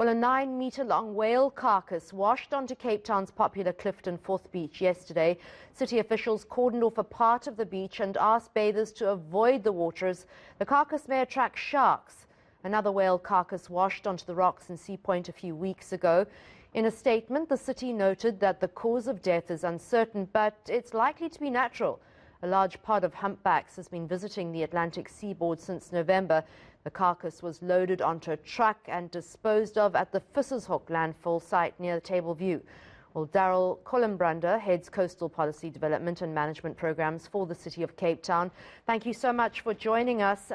Well, a 9-meter-long whale carcass washed onto Cape Town's popular Clifton 4th beach yesterday. City officials cordoned off a part of the beach and asked bathers to avoid the waters. The carcass may attract sharks. Another whale carcass washed onto the rocks in Sea Point a few weeks ago. In a statement, the city noted that the cause of death is uncertain, but it's likely to be natural. A large pod of humpbacks has been visiting the Atlantic seaboard since November. The carcass was loaded onto a truck and disposed of at the Vissershoek landfill site near Table View. Well, Darryl Colenbrander heads Coastal Policy Development and Management Programs for the City of Cape Town. Thank you so much for joining us.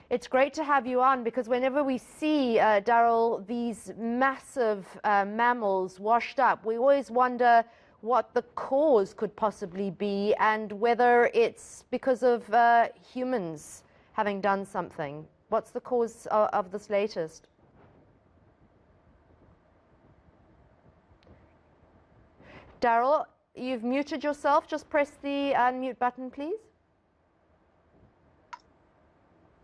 It's great to have you on because whenever we see, Darryl, these massive mammals washed up, we always wonder what the cause could possibly be and whether it's because of humans having done something. What's the cause of this latest? Darryl, you've muted yourself. Just press the unmute button, please.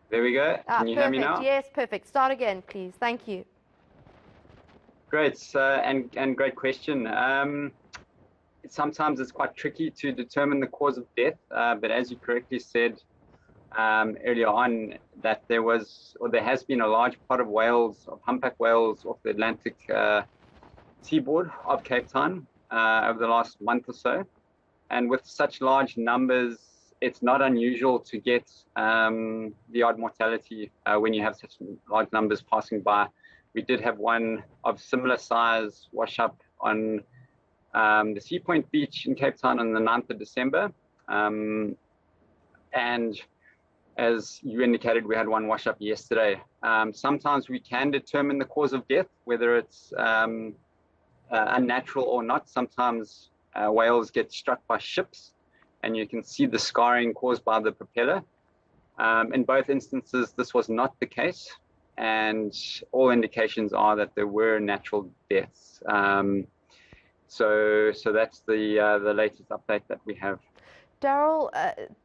There we go. Can you hear me now? Yes, perfect. Start again, please. Thank you. Great, and great question. Sometimes it's quite tricky to determine the cause of death, but as you correctly said earlier on, that there has been a large pot of whales, of humpback whales off the Atlantic seaboard of Cape Town over the last month or so. And with such large numbers, it's not unusual to get the odd mortality when you have such large numbers passing by. We did have one of similar size wash up on the Sea Point beach in Cape Town on the 9th of December. And as you indicated, we had one wash up yesterday. Sometimes we can determine the cause of death, whether it's unnatural or not. Sometimes whales get struck by ships and you can see the scarring caused by the propeller. In both instances, this was not the case. And all indications are that there were natural deaths. So that's the latest update that we have. Darryl,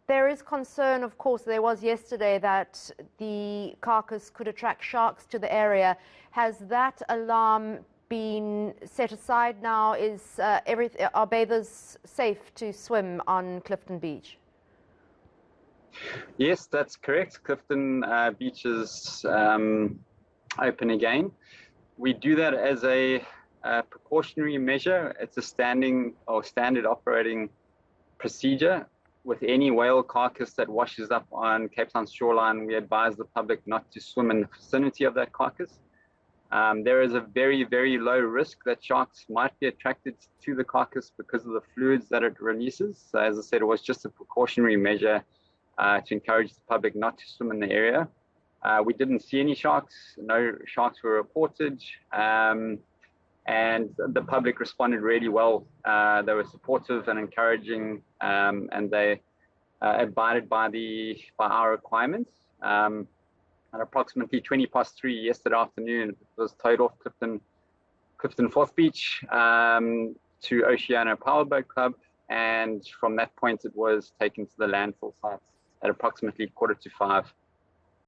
there is concern, of course, there was yesterday that the carcass could attract sharks to the area. Has that alarm been set aside now? Are bathers safe to swim on Clifton Beach? Yes, that's correct. Clifton Beach is open again. We do that as a precautionary measure. It's a standard operating procedure. With any whale carcass that washes up on Cape Town's shoreline, we advise the public not to swim in the vicinity of that carcass. There is a very, very low risk that sharks might be attracted to the carcass because of the fluids that it releases. So as I said, it was just a precautionary measure to encourage the public not to swim in the area. We didn't see any sharks. No sharks were reported. And the public responded really well. They were supportive and encouraging, and they abided by our requirements. At approximately 3:20 yesterday afternoon, it was towed off Clifton 4th Beach to Oceana Powerboat Club, and from that point it was taken to the landfill site at approximately 4:45.